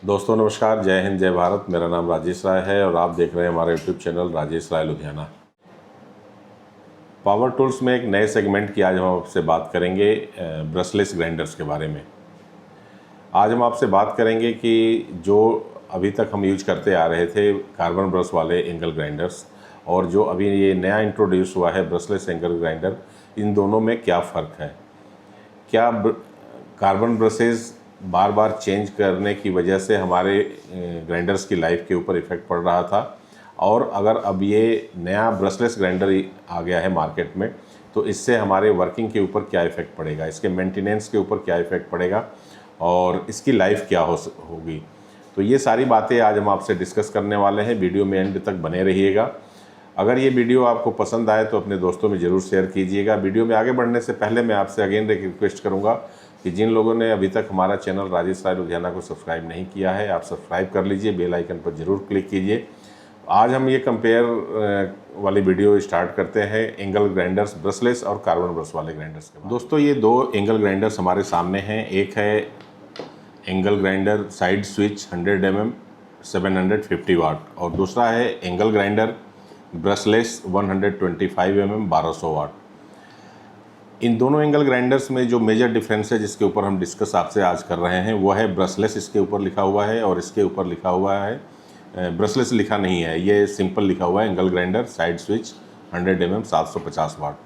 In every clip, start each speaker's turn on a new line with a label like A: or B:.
A: दोस्तों नमस्कार, जय हिंद जय भारत। मेरा नाम राजेश राय है और आप देख रहे हैं हमारा यूट्यूब चैनल राजेश राय लुधियाना। पावर टूल्स में एक नए सेगमेंट की आज हम आपसे बात करेंगे ब्रशलेस ग्राइंडर्स के बारे में। आज हम आपसे बात करेंगे कि जो अभी तक हम यूज करते आ रहे थे कार्बन ब्रश वाले एंगल ग्राइंडर्स और जो अभी ये नया इंट्रोड्यूस हुआ है ब्रशलेस एंगल ग्राइंडर, इन दोनों में क्या फ़र्क है। क्या कार्बन ब्रशेज़ बार बार चेंज करने की वजह से हमारे ग्राइंडर्स की लाइफ के ऊपर इफ़ेक्ट पड़ रहा था, और अगर अब ये नया ब्रशलेस ग्राइंडर आ गया है मार्केट में तो इससे हमारे वर्किंग के ऊपर क्या इफ़ेक्ट पड़ेगा, इसके मेंटेनेंस के ऊपर क्या इफ़ेक्ट पड़ेगा और इसकी लाइफ क्या होगी। तो ये सारी बातें आज हम आपसे डिस्कस करने वाले हैं। वीडियो में एंड तक बने रहिएगा। अगर ये वीडियो आपको पसंद आए तो अपने दोस्तों में ज़रूर शेयर कीजिएगा। वीडियो में आगे बढ़ने से पहले मैं आपसे अगेन एक रिक्वेस्ट करूँगा कि जिन लोगों ने अभी तक हमारा चैनल राजेश राय लुधियाना को सब्सक्राइब नहीं किया है, आप सब्सक्राइब कर लीजिए, बेल आइकन पर ज़रूर क्लिक कीजिए। आज हम ये कंपेयर वाली वीडियो स्टार्ट करते हैं एंगल ग्राइंडर्स, ब्रशलेस और कार्बन ब्रश वाले ग्राइंडर्स के। दोस्तों ये दो एंगल ग्राइंडर्स हमारे सामने हैं। एक है angle grinder side switch 100 mm 750 वाट और दूसरा है एंगल ग्राइंडर ब्रशलेस 125 mm 1200 वाट। इन दोनों एंगल ग्राइंडर्स में जो मेजर डिफरेंस है जिसके ऊपर हम डिस्कस आपसे आज कर रहे हैं वो है ब्रशलेस इसके ऊपर लिखा हुआ है और इसके ऊपर लिखा हुआ है ब्रशलेस लिखा नहीं है, ये सिंपल लिखा हुआ है angle grinder side switch 100 mm 750 वाट।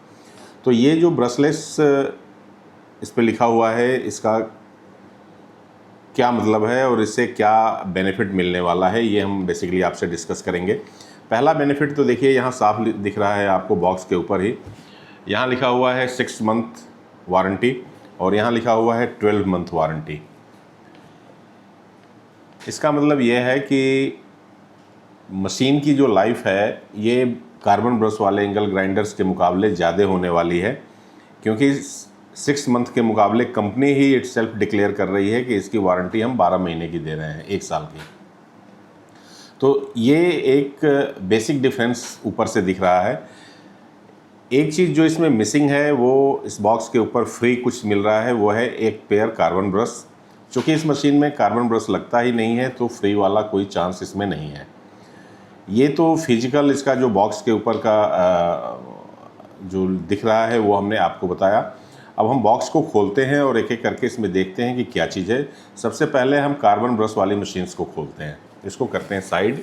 A: तो ये जो ब्रशलेस इस पर लिखा हुआ है इसका क्या मतलब है और इससे क्या बेनिफिट मिलने वाला है, ये हम बेसिकली आपसे डिस्कस करेंगे। पहला बेनिफिट तो देखिए यहाँ साफ दिख रहा है आपको बॉक्स के ऊपर ही, यहाँ लिखा हुआ है 6 मंथ वारंटी और यहाँ लिखा हुआ है 12 मंथ वारंटी। इसका मतलब ये है कि मशीन की जो लाइफ है ये कार्बन ब्रश वाले एंगल ग्राइंडर्स के मुकाबले ज़्यादा होने वाली है, क्योंकि 6 मंथ के मुकाबले कंपनी ही इटसेल्फ डिक्लेयर कर रही है कि इसकी वारंटी हम 12 महीने की दे रहे हैं, 1 साल की। तो ये एक बेसिक डिफरेंस ऊपर से दिख रहा है। एक चीज़ जो इसमें मिसिंग है वो इस बॉक्स के ऊपर फ्री कुछ मिल रहा है, वो है एक पेयर कार्बन ब्रश। चूँकि इस मशीन में कार्बन ब्रश लगता ही नहीं है तो फ्री वाला कोई चांस इसमें नहीं है। ये तो फिजिकल इसका जो बॉक्स के ऊपर का जो दिख रहा है वो हमने आपको बताया। अब हम बॉक्स को खोलते हैं और एक एक करके इसमें देखते हैं कि क्या चीज़ है। सबसे पहले हम कार्बन ब्रश वाली मशीन्स को खोलते हैं, इसको करते हैं साइड।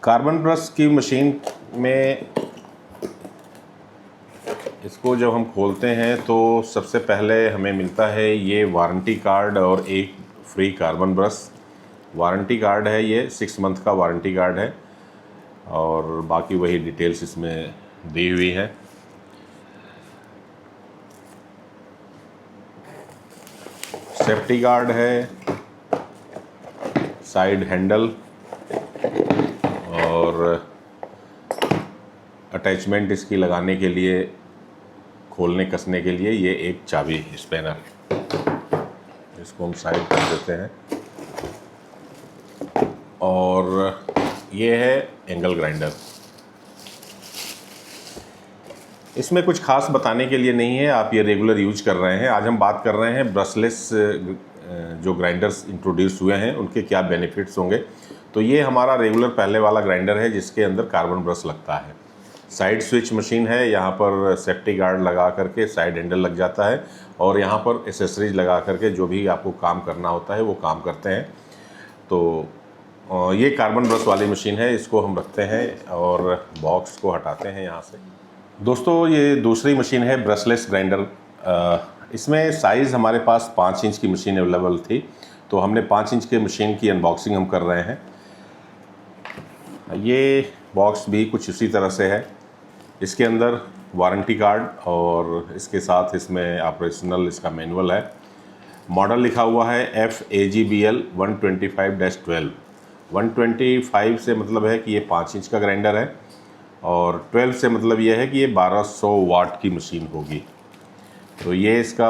A: कार्बन ब्रश की मशीन में इसको जब हम खोलते हैं तो सबसे पहले हमें मिलता है ये वारंटी कार्ड और एक free carbon brush. Warranty card है, ये 6 मंथ का वारंटी कार्ड है और बाकी वही डिटेल्स इसमें दी हुई है। सेफ्टी गार्ड है, साइड हैंडल और अटैचमेंट इसकी लगाने के लिए, खोलने कसने के लिए ये एक चाबी स्पैनर, इसको हम साइड कर देते हैं। और ये है एंगल ग्राइंडर। इसमें कुछ खास बताने के लिए नहीं है, आप ये रेगुलर यूज कर रहे हैं। आज हम बात कर रहे हैं ब्रशलेस जो ग्राइंडर्स इंट्रोड्यूस हुए हैं उनके क्या बेनिफिट्स होंगे। तो ये हमारा रेगुलर पहले वाला ग्राइंडर है जिसके अंदर कार्बन ब्रश लगता है। साइड स्विच मशीन है, यहाँ पर सेफ्टी गार्ड लगा करके साइड हैंडल लग जाता है और यहाँ पर एसेसरीज लगा करके जो भी आपको काम करना होता है वो काम करते हैं। तो ये कार्बन ब्रश वाली मशीन है, इसको हम रखते हैं और बॉक्स को हटाते हैं यहाँ से। दोस्तों ये दूसरी मशीन है ब्रशलेस ग्राइंडर। इसमें साइज़ हमारे पास 5 इंच की मशीन अवेलेबल थी, तो हमने 5 इंच के मशीन की अनबॉक्सिंग हम कर रहे हैं। ये बॉक्स भी कुछ उसी तरह से है, इसके अंदर वारंटी कार्ड और इसके साथ इसमें ऑपरेशनल इसका मैनुअल है। मॉडल लिखा हुआ है FAGBL 125-12। 125 से मतलब है कि ये 5 इंच का ग्राइंडर है और 12 से मतलब ये है कि ये 1200 वाट की मशीन होगी। तो ये इसका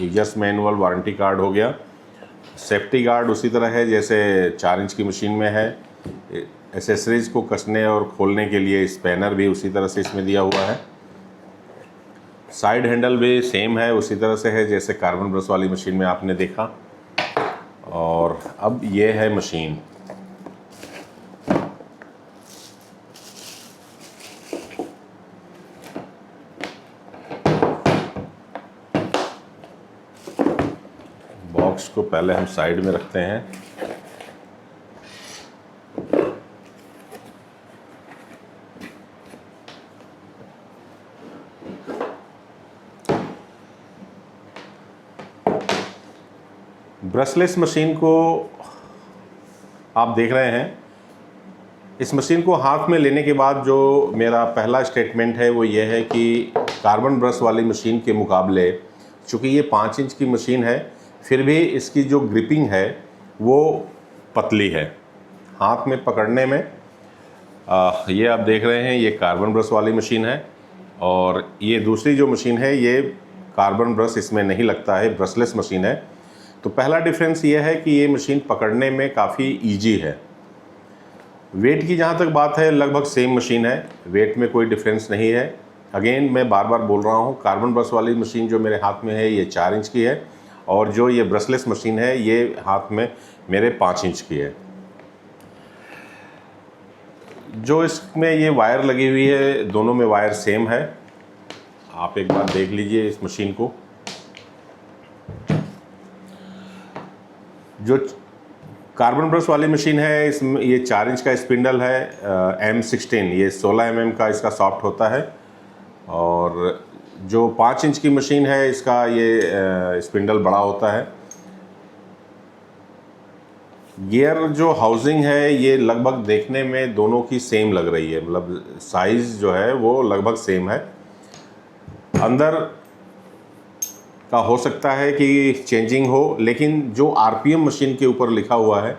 A: यूजर्स मैनुअल, वारंटी कार्ड हो गया। सेफ्टी गार्ड उसी तरह है जैसे 4 इंच की मशीन में है। एसेसरीज़ को कसने और खोलने के लिए स्पैनर भी उसी तरह से इसमें दिया हुआ है। साइड हैंडल भी सेम है, उसी तरह से है जैसे कार्बन ब्रश वाली मशीन में आपने देखा। और अब ये है मशीन। बॉक्स को पहले हम साइड में रखते हैं। ब्रशलेस मशीन को आप देख रहे हैं। इस मशीन को हाथ में लेने के बाद जो मेरा पहला स्टेटमेंट है वो ये है कि कार्बन ब्रश वाली मशीन के मुकाबले, चूँकि ये 5 इंच की मशीन है, फिर भी इसकी जो ग्रिपिंग है वो पतली है हाथ में पकड़ने में। ये आप देख रहे हैं, ये कार्बन ब्रश वाली मशीन है और ये दूसरी जो मशीन है ये कार्बन ब्रश इसमें नहीं लगता है, ब्रशलेस मशीन है। तो पहला डिफरेंस ये है कि ये मशीन पकड़ने में काफ़ी इजी है। वेट की जहाँ तक बात है, लगभग सेम मशीन है, वेट में कोई डिफरेंस नहीं है। अगेन मैं बार बार बोल रहा हूँ, कार्बन ब्रश वाली मशीन जो मेरे हाथ में है ये 4 इंच की है और जो ये ब्रशलेस मशीन है ये हाथ में मेरे 5 इंच की है। जो इसमें ये वायर लगी हुई है, दोनों में वायर सेम है। आप एक बार देख लीजिए इस मशीन को। जो कार्बन ब्रश वाली मशीन है, इसमें ये 4 इंच का स्पिंडल है, M16, ये 16 mm का इसका सॉफ्ट होता है। और जो 5 इंच की मशीन है इसका ये स्पिंडल बड़ा होता है। गियर जो हाउसिंग है ये लगभग देखने में दोनों की सेम लग रही है, मतलब साइज़ जो है वो लगभग सेम है। अंदर का हो सकता है कि चेंजिंग हो, लेकिन जो आरपीएम मशीन के ऊपर लिखा हुआ है,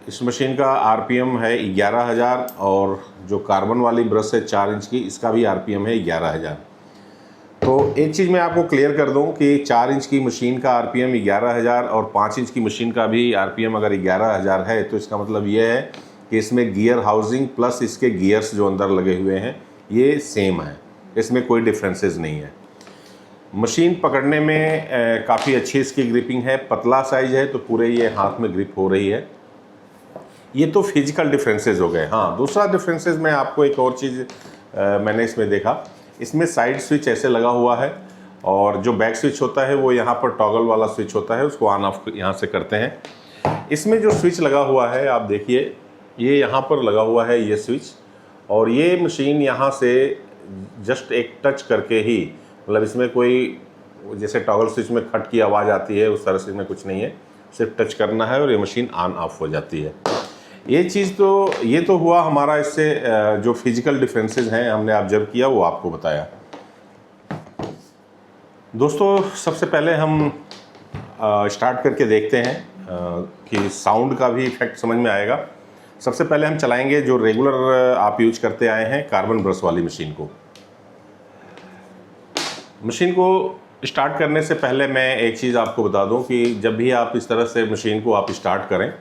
A: इस मशीन का आरपीएम है 11,000 और जो कार्बन वाली ब्रश है 4 इंच की, इसका भी आरपीएम है 11,000। तो एक चीज़ मैं आपको क्लियर कर दूं कि 4 इंच की मशीन का आरपीएम 11,000 और 5 इंच की मशीन का भी आरपीएम अगर 11,000 है तो इसका मतलब ये है कि इसमें गियर हाउसिंग प्लस इसके गियर्स जो अंदर लगे हुए हैं ये सेम है, इसमें कोई डिफरेंसेस नहीं है। मशीन पकड़ने में काफ़ी अच्छी इसकी ग्रिपिंग है, पतला साइज है तो पूरे ये हाथ में ग्रिप हो रही है। ये तो फिजिकल डिफरेंसेस हो गए। हाँ, दूसरा डिफरेंसेस मैं आपको एक और चीज़ मैंने इसमें देखा, इसमें साइड स्विच ऐसे लगा हुआ है और जो बैक स्विच होता है वो यहाँ पर टॉगल वाला स्विच होता है, उसको ऑन ऑफ यहाँ से करते हैं। इसमें जो स्विच लगा हुआ है आप देखिए, ये यहाँ पर लगा हुआ है ये स्विच, और ये मशीन यहाँ से जस्ट एक टच करके ही, मतलब इसमें कोई जैसे टॉगल स्विच में खट की आवाज़ आती है उस तरह से इसमें कुछ नहीं है, सिर्फ टच करना है और ये मशीन ऑन ऑफ हो जाती है। ये चीज़ तो ये तो हुआ हमारा, इससे जो फिजिकल डिफरेंसेस हैं हमने ऑब्जर्व किया वो आपको बताया। दोस्तों सबसे पहले हम स्टार्ट करके देखते हैं कि साउंड का भी इफेक्ट समझ में आएगा। सबसे पहले हम चलाएंगे जो रेगुलर आप यूज करते आए हैं कार्बन ब्रश वाली मशीन को। मशीन को स्टार्ट करने से पहले मैं एक चीज़ आपको बता दूं कि जब भी आप इस तरह से मशीन को आप स्टार्ट करें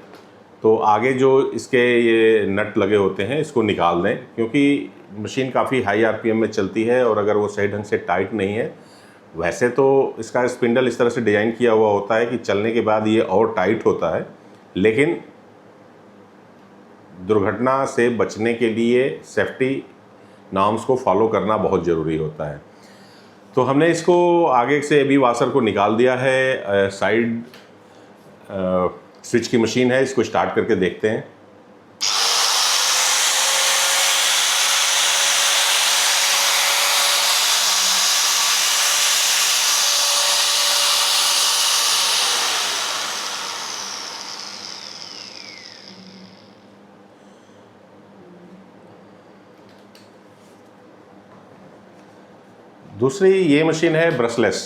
A: तो आगे जो इसके ये नट लगे होते हैं इसको निकाल दें, क्योंकि मशीन काफ़ी हाई आरपीएम में चलती है और अगर वो सही ढंग से टाइट नहीं है, वैसे तो इसका स्पिंडल इस तरह से डिज़ाइन किया हुआ होता है कि चलने के बाद ये और टाइट होता है, लेकिन दुर्घटना से बचने के लिए सेफ्टी नॉर्म्स को फॉलो करना बहुत ज़रूरी होता है। तो हमने इसको आगे से अभी वाशर को निकाल दिया है। साइड स्विच की मशीन है, इसको स्टार्ट करके देखते हैं। दूसरी ये मशीन है ब्रशलेस।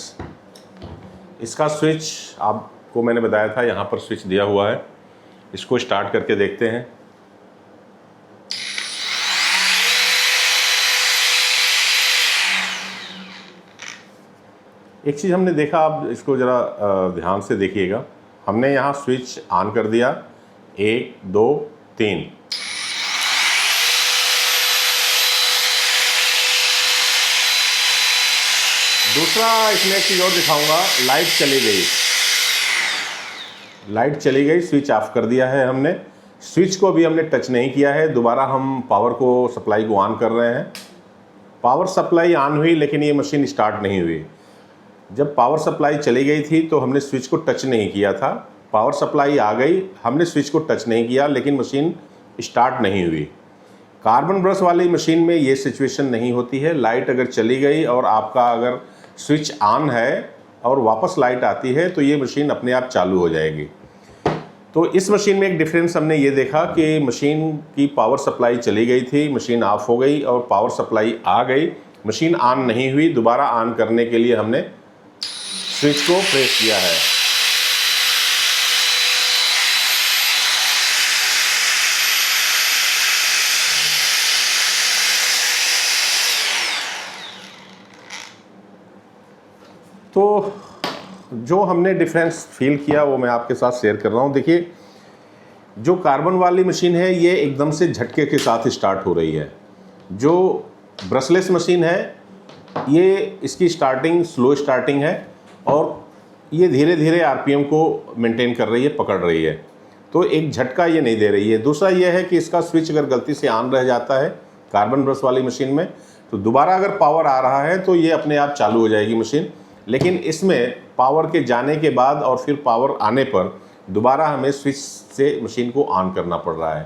A: इसका स्विच आपको मैंने बताया था, यहाँ पर स्विच दिया हुआ है, इसको स्टार्ट करके देखते हैं। एक चीज़ हमने देखा, आप इसको ज़रा ध्यान से देखिएगा। हमने यहाँ स्विच ऑन कर दिया, 1 2 3, दूसरा इसमें एक चीज़ और दिखाऊंगा, लाइट चली गई, लाइट चली गई, स्विच ऑफ कर दिया है हमने, स्विच को भी हमने टच नहीं किया है। दोबारा हम पावर को सप्लाई को ऑन कर रहे हैं, पावर सप्लाई ऑन हुई लेकिन ये मशीन स्टार्ट नहीं हुई। जब पावर सप्लाई चली गई थी तो हमने स्विच को टच नहीं किया था, पावर सप्लाई आ गई, हमने स्विच को टच नहीं किया लेकिन मशीन स्टार्ट नहीं हुई। कार्बन ब्रश वाली मशीन में ये सिचुएशन नहीं होती है। लाइट अगर चली गई और आपका अगर स्विच ऑन है और वापस लाइट आती है तो ये मशीन अपने आप चालू हो जाएगी। तो इस मशीन में एक डिफरेंस हमने ये देखा कि मशीन की पावर सप्लाई चली गई थी, मशीन ऑफ हो गई और पावर सप्लाई आ गई, मशीन ऑन नहीं हुई। दोबारा ऑन करने के लिए हमने स्विच को प्रेस किया है। तो जो हमने डिफरेंस फील किया वो मैं आपके साथ शेयर कर रहा हूँ। देखिए, जो कार्बन वाली मशीन है ये एकदम से झटके के साथ स्टार्ट हो रही है। जो ब्रशलेस मशीन है ये इसकी स्टार्टिंग स्लो स्टार्टिंग है और ये धीरे धीरे आरपीएम को मेंटेन कर रही है, पकड़ रही है, तो एक झटका ये नहीं दे रही है। दूसरा ये है कि इसका स्विच अगर गलती से ऑन रह जाता है कार्बन ब्रश वाली मशीन में तो दोबारा अगर पावर आ रहा है तो ये अपने आप चालू हो जाएगी मशीन, लेकिन इसमें पावर के जाने के बाद और फिर पावर आने पर दोबारा हमें स्विच से मशीन को ऑन करना पड़ रहा है।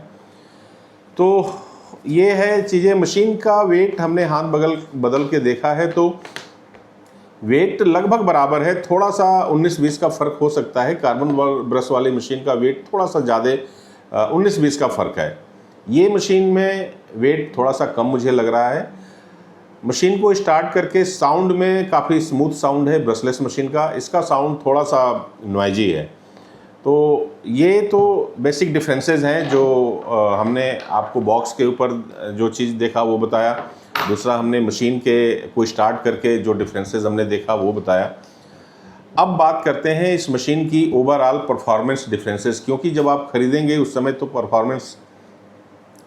A: तो ये है चीज़ें। मशीन का वेट हमने हाथ बदल के देखा है तो वेट लगभग बराबर है, थोड़ा सा 19-20 का फ़र्क हो सकता है। कार्बन ब्रश वाली मशीन का वेट थोड़ा सा ज़्यादा 19-20 का फ़र्क है। ये मशीन में वेट थोड़ा सा कम मुझे लग रहा है। मशीन को स्टार्ट करके साउंड में काफ़ी स्मूथ साउंड है ब्रशलेस मशीन का, इसका साउंड थोड़ा सा नॉइजी है। तो ये तो बेसिक डिफरेंसेस हैं जो हमने आपको बॉक्स के ऊपर जो चीज़ देखा वो बताया। दूसरा हमने मशीन के को स्टार्ट करके जो डिफरेंसेस हमने देखा वो बताया। अब बात करते हैं इस मशीन की ओवरऑल परफॉर्मेंस डिफरेंसेस, क्योंकि जब आप ख़रीदेंगे उस समय तो परफॉर्मेंस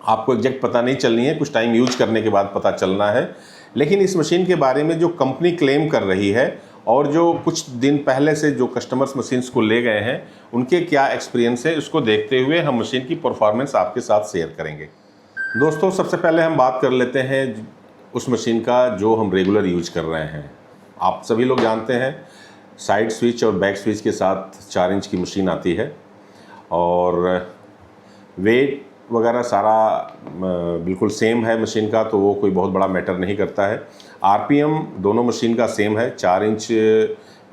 A: आपको एग्जैक्ट पता नहीं चलनी है, कुछ टाइम यूज करने के बाद पता चलना है। लेकिन इस मशीन के बारे में जो कंपनी क्लेम कर रही है और जो कुछ दिन पहले से जो कस्टमर्स मशीन्स को ले गए हैं उनके क्या एक्सपीरियंस है उसको देखते हुए हम मशीन की परफॉर्मेंस आपके साथ शेयर करेंगे। दोस्तों, सबसे पहले हम बात कर लेते हैं उस मशीन का जो हम रेगुलर यूज कर रहे हैं। आप सभी लोग जानते हैं साइड स्विच और बैक स्विच के साथ 4 इंच की मशीन आती है और वेट वगैरह सारा बिल्कुल सेम है मशीन का, तो वो कोई बहुत बड़ा मैटर नहीं करता है। आरपीएम दोनों मशीन का सेम है, 4 इंच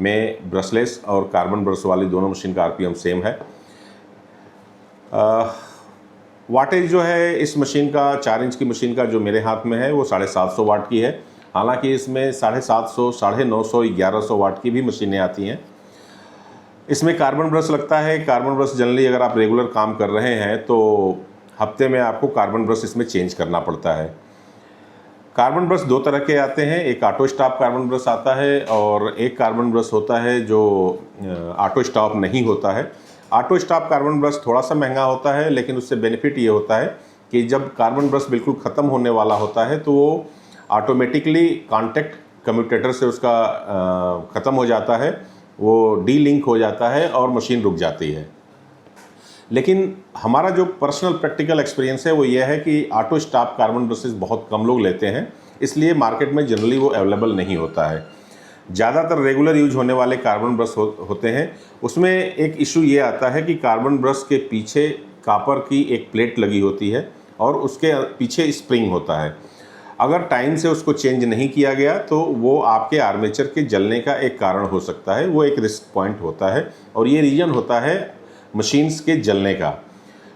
A: में ब्रशलेस और कार्बन ब्रश वाली दोनों मशीन का आरपीएम सेम है। वाटेज जो है इस मशीन का 4 इंच की मशीन का जो मेरे हाथ में है वो 750 वाट की है। हालांकि इसमें 750, 950, 1100 वाट की भी मशीनें आती हैं। इसमें कार्बन ब्रश लगता है। कार्बन ब्रश जनरली अगर आप रेगुलर काम कर रहे हैं तो हफ्ते में आपको कार्बन ब्रश इसमें चेंज करना पड़ता है। कार्बन ब्रश 2 तरह के आते हैं, एक ऑटो स्टॉप कार्बन ब्रश आता है और एक कार्बन ब्रश होता है जो ऑटो स्टॉप नहीं होता है। ऑटो स्टॉप कार्बन ब्रश थोड़ा सा महंगा होता है, लेकिन उससे बेनिफिट ये होता है कि जब कार्बन ब्रश बिल्कुल ख़त्म होने वाला होता है तो वो ऑटोमेटिकली कॉन्टैक्ट कम्यूटेटर से उसका ख़त्म हो जाता है, वो डी लिंक हो जाता है और मशीन रुक जाती है। लेकिन हमारा जो पर्सनल प्रैक्टिकल एक्सपीरियंस है वो ये है कि ऑटो स्टॉप कार्बन ब्रशेस बहुत कम लोग लेते हैं, इसलिए मार्केट में जनरली वो अवेलेबल नहीं होता है। ज़्यादातर रेगुलर यूज होने वाले कार्बन ब्रश होते हैं, उसमें एक इशू ये आता है कि कार्बन ब्रश के पीछे कॉपर की एक प्लेट लगी होती है और उसके पीछे स्प्रिंग होता है। अगर टाइम से उसको चेंज नहीं किया गया तो वो आपके आर्मेचर के जलने का एक कारण हो सकता है, वो एक रिस्क पॉइंट होता है और ये रीजन होता है मशीन्स के जलने का।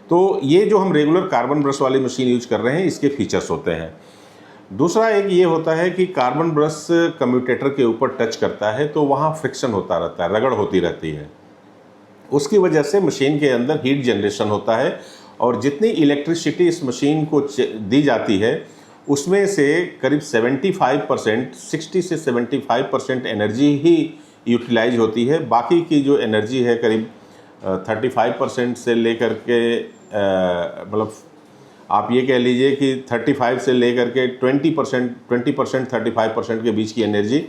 A: तो ये जो हम रेगुलर कार्बन ब्रश वाली मशीन यूज कर रहे हैं इसके फीचर्स होते हैं। दूसरा एक ये होता है कि कार्बन ब्रश कम्यूटेटर के ऊपर टच करता है तो वहाँ फ्रिक्शन होता रहता है, रगड़ होती रहती है, उसकी वजह से मशीन के अंदर हीट जनरेशन होता है और जितनी इलेक्ट्रिसिटी इस मशीन को दी जाती है उसमें से करीब 75%, 60 से 75% एनर्जी ही यूटिलाइज होती है। बाकी की जो एनर्जी है करीब 35% से लेकर के मतलब आप ये कह लीजिए कि 35 से लेकर के 20%, 35% के बीच की एनर्जी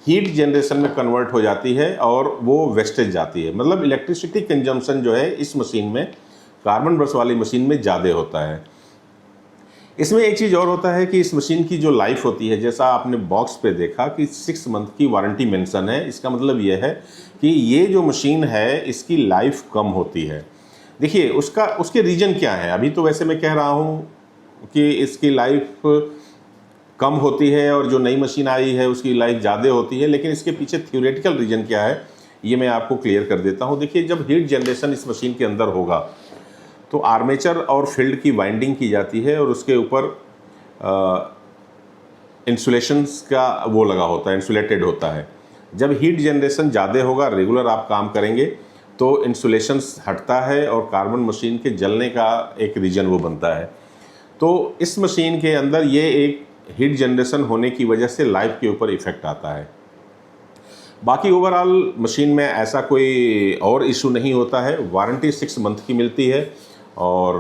A: हीट जनरेशन में कन्वर्ट हो जाती है और वो वेस्टेज जाती है। मतलब इलेक्ट्रिसिटी कंजम्पशन जो है इस मशीन में, कार्बन ब्रश वाली मशीन में ज़्यादा होता है। इसमें एक चीज़ और होता है कि इस मशीन की जो लाइफ होती है, जैसा आपने बॉक्स पे देखा कि 6 मंथ की वारंटी मेंशन है, इसका मतलब ये है कि ये जो मशीन है इसकी लाइफ कम होती है। देखिए उसके रीज़न क्या है। अभी तो वैसे मैं कह रहा हूँ कि इसकी लाइफ कम होती है और जो नई मशीन आई है उसकी लाइफ ज़्यादा होती है, लेकिन इसके पीछे थ्योरेटिकल रीज़न क्या है ये मैं आपको क्लियर कर देता हूँ। देखिए, जब हीट जनरेशन इस मशीन के अंदर होगा तो आर्मेचर और फील्ड की वाइंडिंग की जाती है और उसके ऊपर इंसुलेशंस का वो लगा होता है, इंसुलेटेड होता है। जब हीट जनरेशन ज़्यादा होगा, रेगुलर आप काम करेंगे तो इंसुलेशंस हटता है और कार्बन मशीन के जलने का एक रीज़न वो बनता है। तो इस मशीन के अंदर ये एक हीट जनरेशन होने की वजह से लाइफ के ऊपर इफ़ेक्ट आता है। बाकी ओवरऑल मशीन में ऐसा कोई और इशू नहीं होता है। वारंटी 6 मंथ की मिलती है और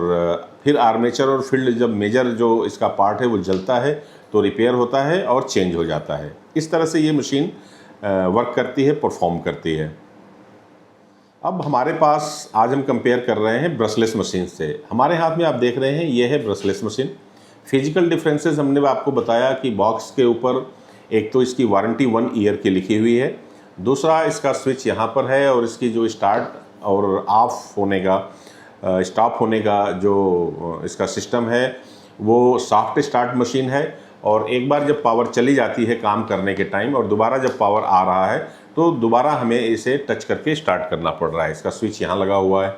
A: फिर आर्मेचर और फील्ड जब मेजर जो इसका पार्ट है वो जलता है तो रिपेयर होता है और चेंज हो जाता है। इस तरह से ये मशीन वर्क करती है, परफॉर्म करती है। अब हमारे पास आज हम कंपेयर कर रहे हैं ब्रशलेस मशीन से। हमारे हाथ में आप देख रहे हैं ये है ब्रशलेस मशीन। फिजिकल डिफरेंसेस हमने आपको बताया कि बॉक्स के ऊपर एक तो इसकी वारंटी 1 ईयर की लिखी हुई है, दूसरा इसका स्विच यहाँ पर है और इसकी जो स्टार्ट और ऑफ होने का, स्टॉप होने का जो इसका सिस्टम है वो सॉफ्ट स्टार्ट मशीन है। और एक बार जब पावर चली जाती है काम करने के टाइम और दोबारा जब पावर आ रहा है तो दोबारा हमें इसे टच करके स्टार्ट करना पड़ रहा है। इसका स्विच यहाँ लगा हुआ है।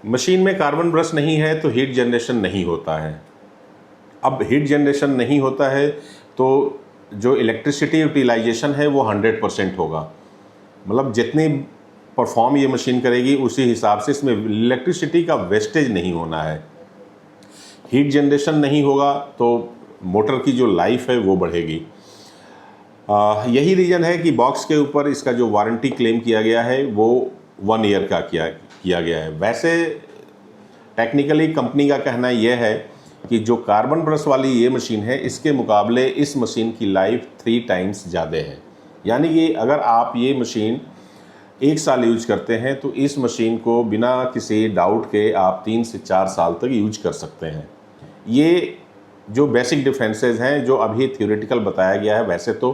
A: मशीन में कार्बन ब्रश नहीं है तो हीट जनरेशन नहीं होता है। अब हीट जनरेशन नहीं होता है तो जो इलेक्ट्रिसिटी यूटिलाइजेशन है वो 100% होगा। मतलब जितनी परफॉर्म ये मशीन करेगी उसी हिसाब से इसमें इलेक्ट्रिसिटी का वेस्टेज नहीं होना है। हीट जनरेशन नहीं होगा तो मोटर की जो लाइफ है वो बढ़ेगी। यही रीज़न है कि बॉक्स के ऊपर इसका जो वारंटी क्लेम किया गया है वो 1 ईयर का किया गया है। वैसे टेक्निकली कंपनी का कहना यह है कि जो कार्बन ब्रश वाली ये मशीन है इसके मुकाबले इस मशीन की लाइफ 3 टाइम्स ज़्यादा है। यानी कि अगर आप ये मशीन 1 साल यूज करते हैं तो इस मशीन को बिना किसी डाउट के आप 3 से 4 साल तक यूज कर सकते हैं। ये जो बेसिक डिफरेंसेस हैं जो अभी थ्योरेटिकल बताया गया है, वैसे तो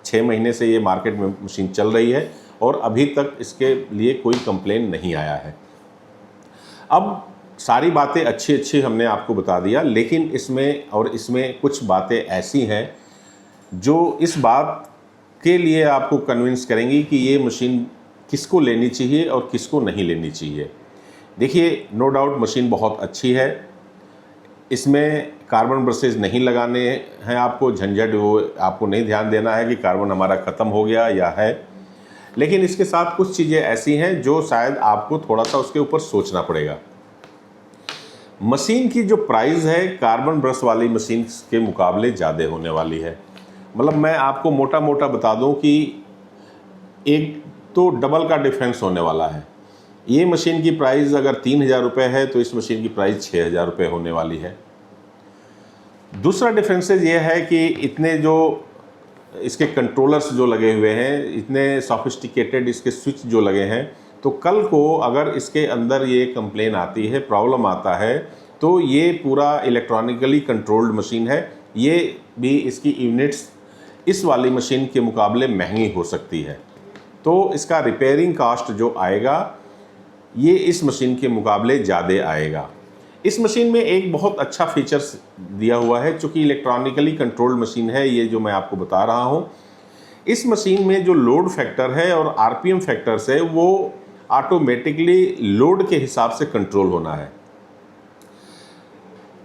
A: 6 महीने से ये मार्केट में मशीन चल रही है और अभी तक इसके लिए कोई कंप्लेन नहीं आया है। अब सारी बातें अच्छी हमने आपको बता दिया, लेकिन इसमें कुछ बातें ऐसी हैं जो इस बात के लिए आपको कन्विंस करेंगी कि ये मशीन किसको लेनी चाहिए और किसको नहीं लेनी चाहिए। देखिए, नो डाउट मशीन बहुत अच्छी है। इसमें कार्बन ब्रशेज नहीं लगाने हैं, आपको झंझट वो आपको नहीं ध्यान देना है कि कार्बन हमारा ख़त्म हो गया या है। लेकिन इसके साथ कुछ चीज़ें ऐसी हैं जो शायद आपको थोड़ा सा उसके ऊपर सोचना पड़ेगा। मशीन की जो प्राइस है कार्बन ब्रश वाली मशीन के मुकाबले ज़्यादा होने वाली है। मतलब मैं आपको मोटा मोटा बता दूं कि एक तो डबल का डिफरेंस होने वाला है। ये मशीन की प्राइस अगर 3,000 रुपये है तो इस मशीन की प्राइस 6,000 रुपये होने वाली है। दूसरा डिफरेंसेस ये है कि इतने जो इसके कंट्रोलर्स जो लगे हुए हैं, इतने सॉफिस्टिकेटेड इसके स्विच जो लगे हैं, तो कल को अगर इसके अंदर ये कंप्लेन आती है, प्रॉब्लम आता है, तो ये पूरा इलेक्ट्रॉनिकली कंट्रोल्ड मशीन है। ये भी इसकी यूनिट्स इस वाली मशीन के मुकाबले महंगी हो सकती है। तो इसका रिपेयरिंग कास्ट जो आएगा ये इस मशीन के मुकाबले ज़्यादा आएगा। इस मशीन में एक बहुत अच्छा फीचर्स दिया हुआ है, चूँकि इलेक्ट्रॉनिकली कंट्रोल्ड मशीन है ये जो मैं आपको बता रहा हूँ। इस मशीन में जो लोड फैक्टर है और आरपीएम फैक्टर्स है वो ऑटोमेटिकली लोड के हिसाब से कंट्रोल होना है।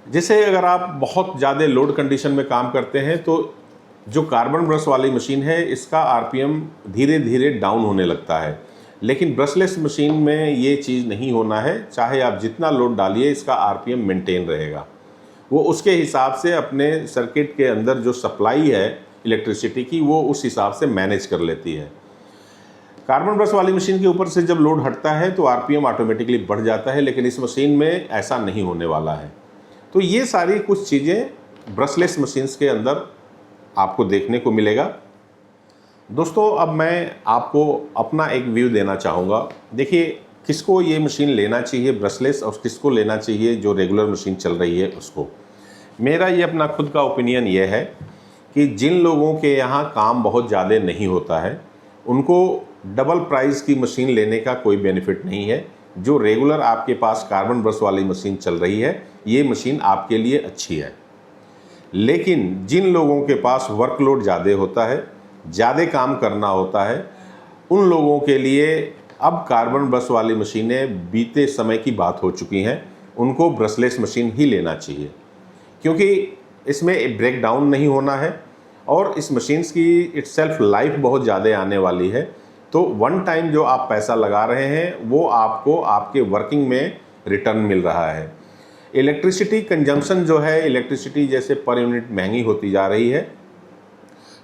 A: जैसे अगर आप बहुत ज़्यादा लोड कंडीशन में काम करते हैं तो जो कार्बन ब्रश वाली मशीन है इसका आरपीएम धीरे धीरे डाउन होने लगता है, लेकिन ब्रशलेस मशीन में ये चीज़ नहीं होना है। चाहे आप जितना लोड डालिए इसका आरपीएम मेंटेन रहेगा। वो उसके हिसाब से अपने सर्किट के अंदर जो सप्लाई है इलेक्ट्रिसिटी की वो उस हिसाब से मैनेज कर लेती है। कार्बन ब्रश वाली मशीन के ऊपर से जब लोड हटता है तो आरपीएम ऑटोमेटिकली बढ़ जाता है, लेकिन इस मशीन में ऐसा नहीं होने वाला है। तो ये सारी कुछ चीज़ें ब्रशलेस मशीन्स के अंदर आपको देखने को मिलेगा। दोस्तों अब मैं आपको अपना एक व्यू देना चाहूँगा। देखिए, किसको ये मशीन लेना चाहिए ब्रशलेस और किसको लेना चाहिए जो रेगुलर मशीन चल रही है उसको। मेरा ये अपना खुद का ओपिनियन ये है कि जिन लोगों के यहाँ काम बहुत ज़्यादा नहीं होता है उनको डबल प्राइस की मशीन लेने का कोई बेनिफिट नहीं है। जो रेगुलर आपके पास कार्बन ब्रश वाली मशीन चल रही है ये मशीन आपके लिए अच्छी है। लेकिन जिन लोगों के पास वर्कलोड ज़्यादा होता है, ज़्यादा काम करना होता है, उन लोगों के लिए अब कार्बन ब्रश वाली मशीनें बीते समय की बात हो चुकी हैं। उनको ब्रशलेस मशीन ही लेना चाहिए क्योंकि इसमें ब्रेक डाउन नहीं होना है और इस मशीन्स की इटसेल्फ लाइफ बहुत ज़्यादा आने वाली है। तो वन टाइम जो आप पैसा लगा रहे हैं वो आपको आपके वर्किंग में रिटर्न मिल रहा है। इलेक्ट्रिसिटी कंजम्पशन जो है, इलेक्ट्रिसिटी जैसे पर यूनिट महंगी होती जा रही है,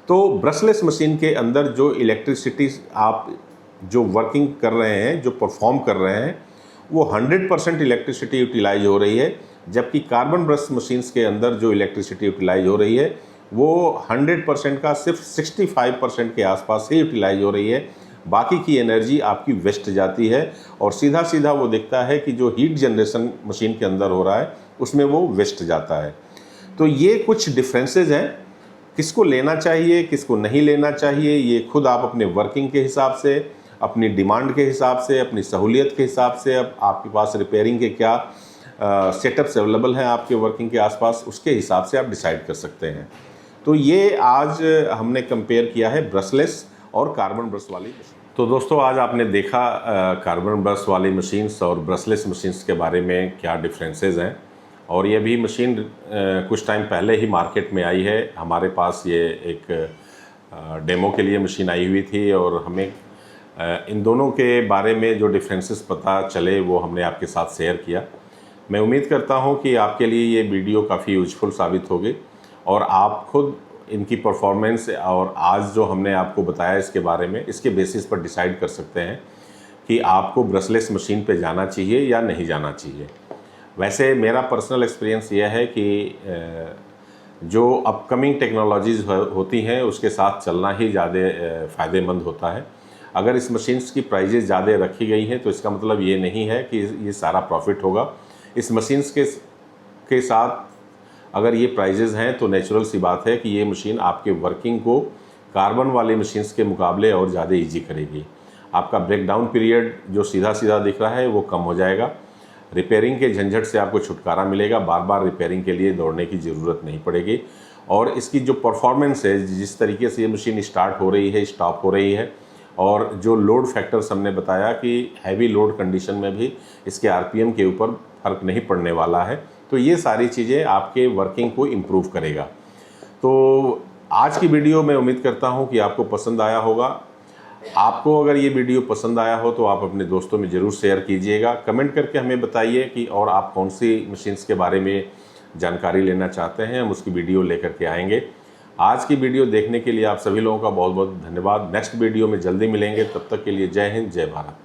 A: तो ब्रशलेस मशीन के अंदर जो इलेक्ट्रिसिटी आप जो वर्किंग कर रहे हैं, जो परफॉर्म कर रहे हैं, वो 100% इलेक्ट्रिसिटी यूटिलाइज हो रही है। जबकि कार्बन ब्रश मशीन्स के अंदर जो इलेक्ट्रिसिटी यूटिलाइज हो रही है वो 100% का सिर्फ 65% के आसपास ही यूटिलाइज हो रही है। बाकी की एनर्जी आपकी वेस्ट जाती है और सीधा सीधा वो दिखता है कि जो हीट जनरेशन मशीन के अंदर हो रहा है उसमें वो वेस्ट जाता है। तो ये कुछ डिफरेंसेस हैं। किसको लेना चाहिए, किसको नहीं लेना चाहिए, ये खुद आप अपने वर्किंग के हिसाब से, अपनी डिमांड के हिसाब से, अपनी सहूलियत के हिसाब से, अब आपके पास रिपेयरिंग के क्या सेटअप्स अवेलेबल हैं आपके वर्किंग के आसपास, उसके हिसाब से आप डिसाइड कर सकते हैं। तो ये आज हमने कंपेयर किया है ब्रशलेस और कार्बन ब्रश वाली मशीन। तो दोस्तों आज आपने देखा कार्बन ब्रश वाली मशीन्स और ब्रशलेस मशीन्स के बारे में क्या डिफरेंसेस हैं। और ये भी मशीन कुछ टाइम पहले ही मार्केट में आई है। हमारे पास ये एक डेमो के लिए मशीन आई हुई थी और हमें इन दोनों के बारे में जो डिफरेंसेस पता चले वो हमने आपके साथ शेयर किया। मैं उम्मीद करता हूँ कि आपके लिए ये वीडियो काफ़ी यूजफुल साबित होगी और आप खुद इनकी परफॉर्मेंस और आज जो हमने आपको बताया इसके बारे में, इसके बेसिस पर डिसाइड कर सकते हैं कि आपको ब्रशलेस मशीन पे जाना चाहिए या नहीं जाना चाहिए। वैसे मेरा पर्सनल एक्सपीरियंस यह है कि जो अपकमिंग टेक्नोलॉजीज़ होती हैं उसके साथ चलना ही ज़्यादा फ़ायदेमंद होता है। अगर इस मशीन्स की प्राइजेज़ ज़्यादा रखी गई हैं तो इसका मतलब ये नहीं है कि ये सारा प्रॉफिट होगा। इस मशीन्स के साथ अगर ये प्राइजेज़ हैं तो नेचुरल सी बात है कि ये मशीन आपके वर्किंग को कार्बन वाली मशीन्स के मुकाबले और ज़्यादा ईजी करेगी। आपका ब्रेक डाउन पीरियड जो सीधा सीधा दिख रहा है वो कम हो जाएगा। रिपेयरिंग के झंझट से आपको छुटकारा मिलेगा, बार बार रिपेयरिंग के लिए दौड़ने की ज़रूरत नहीं पड़ेगी। और इसकी जो परफॉर्मेंस है, जिस तरीके से ये मशीन स्टार्ट हो रही है, स्टॉप हो रही है, और जो लोड फैक्टर्स हमने बताया कि हैवी लोड कंडीशन में भी इसके आरपीएम के ऊपर फ़र्क नहीं पड़ने वाला है, तो ये सारी चीज़ें आपके वर्किंग को इम्प्रूव करेगा। तो आज की वीडियो मैं उम्मीद करता हूँ कि आपको पसंद आया होगा। आपको अगर ये वीडियो पसंद आया हो तो आप अपने दोस्तों में ज़रूर शेयर कीजिएगा। कमेंट करके हमें बताइए कि और आप कौन सी मशीन्स के बारे में जानकारी लेना चाहते हैं, हम उसकी वीडियो लेकर के आएंगे। आज की वीडियो देखने के लिए आप सभी लोगों का बहुत बहुत धन्यवाद। नेक्स्ट वीडियो में जल्दी मिलेंगे, तब तक के लिए जय हिंद, जय भारत।